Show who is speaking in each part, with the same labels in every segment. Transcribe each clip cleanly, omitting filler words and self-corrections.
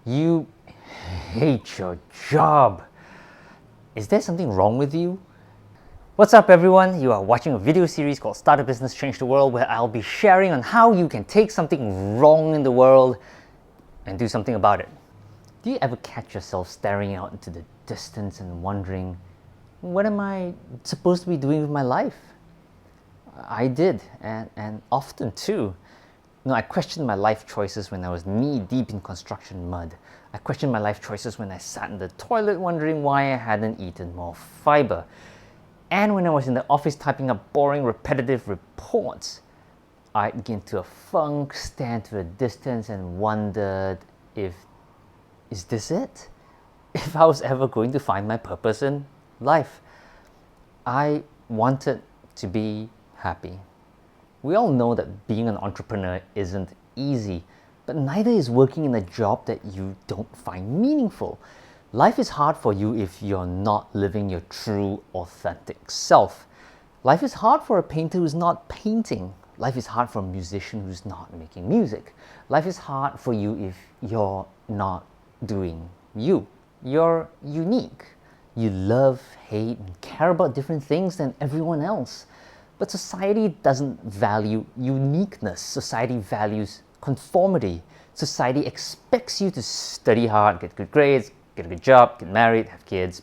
Speaker 1: You hate your job. Is there something wrong with you? What's up everyone? You are watching a video series called Start a Business, Change the World, where I'll be sharing on how you can take something wrong in the world and do something about it. Do you ever catch yourself staring out into the distance and wondering, what am I supposed to be doing with my life? I did, and often too. I questioned my life choices when I was knee deep in construction mud. I questioned my life choices when I sat in the toilet wondering why I hadn't eaten more fiber. And when I was in the office typing up boring, repetitive reports, I'd get into a funk, stand to a distance and wondered is this it? If I was ever going to find my purpose in life. I wanted to be happy. We all know that being an entrepreneur isn't easy, but neither is working in a job that you don't find meaningful. Life is hard for you if you're not living your true, authentic self. Life is hard for a painter who's not painting. Life is hard for a musician who's not making music. Life is hard for you if you're not doing you. You're unique. You love, hate, and care about different things than everyone else. But society doesn't value uniqueness. Society values conformity. Society expects you to study hard, get good grades, get a good job, get married, have kids.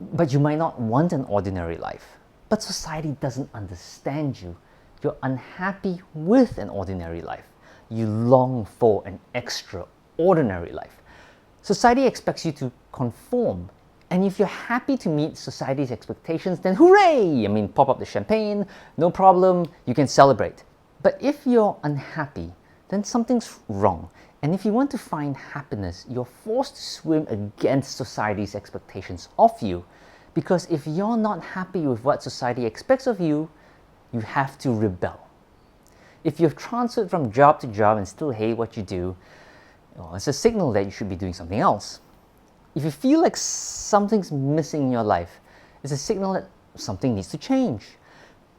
Speaker 1: But you might not want an ordinary life. But society doesn't understand you. You're unhappy with an ordinary life. You long for an extraordinary life. Society expects you to conform. And if you're happy to meet society's expectations, then hooray! Pop up the champagne, no problem, you can celebrate. But if you're unhappy, then something's wrong. And if you want to find happiness, you're forced to swim against society's expectations of you. Because if you're not happy with what society expects of you, you have to rebel. If you've transferred from job to job and still hate what you do, well, it's a signal that you should be doing something else. If you feel like something's missing in your life, it's a signal that something needs to change.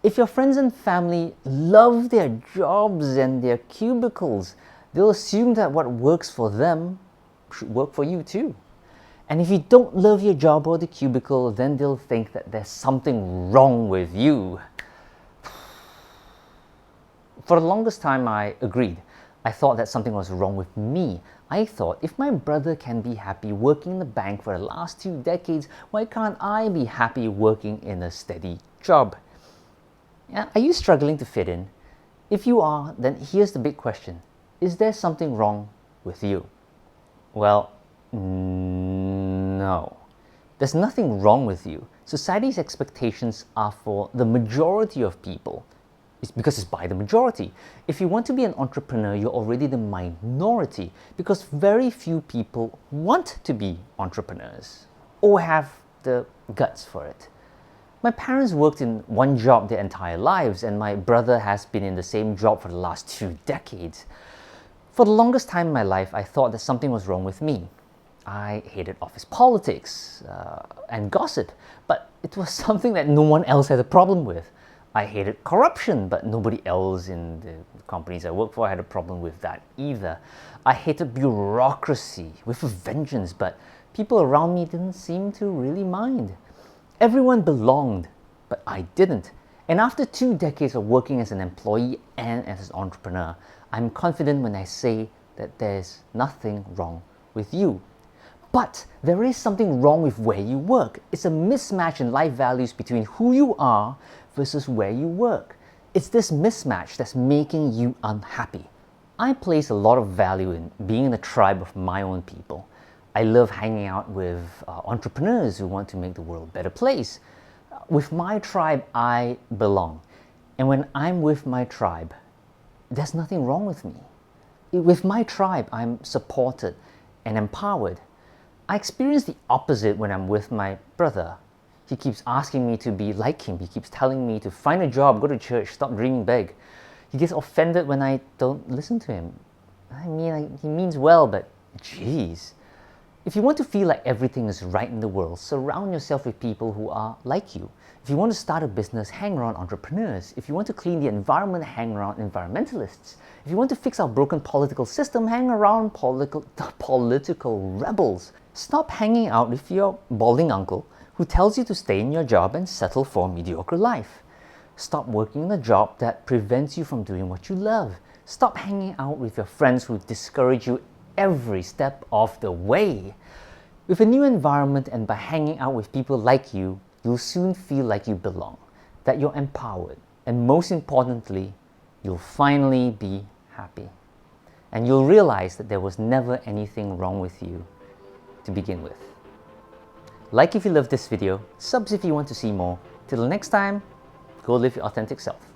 Speaker 1: If your friends and family love their jobs and their cubicles, they'll assume that what works for them should work for you too. And if you don't love your job or the cubicle, then they'll think that there's something wrong with you. For the longest time, I agreed. I thought that something was wrong with me. I thought, if my brother can be happy working in the bank for the last 2 decades, why can't I be happy working in a steady job? Are you struggling to fit in? If you are, then here's the big question. Is there something wrong with you? Well, no. There's nothing wrong with you. Society's expectations are for the majority of people. It's because it's by the majority. If you want to be an entrepreneur, you're already the minority because very few people want to be entrepreneurs or have the guts for it. My parents worked in one job their entire lives, and my brother has been in the same job for the last 2 decades. For the longest time in my life, I thought that something was wrong with me. I hated office politics and gossip, but it was something that no one else had a problem with. I hated corruption, but nobody else in the companies I worked for had a problem with that either. I hated bureaucracy with a vengeance, but people around me didn't seem to really mind. Everyone belonged, but I didn't. And after 2 decades of working as an employee and as an entrepreneur, I'm confident when I say that there's nothing wrong with you. But there is something wrong with where you work. It's a mismatch in life values between who you are versus where you work. It's this mismatch that's making you unhappy. I place a lot of value in being in a tribe of my own people. I love hanging out with entrepreneurs who want to make the world a better place. With my tribe, I belong. And when I'm with my tribe, there's nothing wrong with me. With my tribe, I'm supported and empowered. I experience the opposite when I'm with my brother. He keeps asking me to be like him. He keeps telling me to find a job, go to church, stop dreaming big. He gets offended when I don't listen to him. He means well, but geez. If you want to feel like everything is right in the world, surround yourself with people who are like you. If you want to start a business, hang around entrepreneurs. If you want to clean the environment, hang around environmentalists. If you want to fix our broken political system, hang around political rebels. Stop hanging out with your balding uncle who tells you to stay in your job and settle for a mediocre life. Stop working in a job that prevents you from doing what you love. Stop hanging out with your friends who discourage you every step of the way. With a new environment and by hanging out with people like you, you'll soon feel like you belong, that you're empowered, and most importantly, you'll finally be happy. And you'll realize that there was never anything wrong with you to begin with. Like if you loved this video, subs if you want to see more. Till next time, go live your authentic self.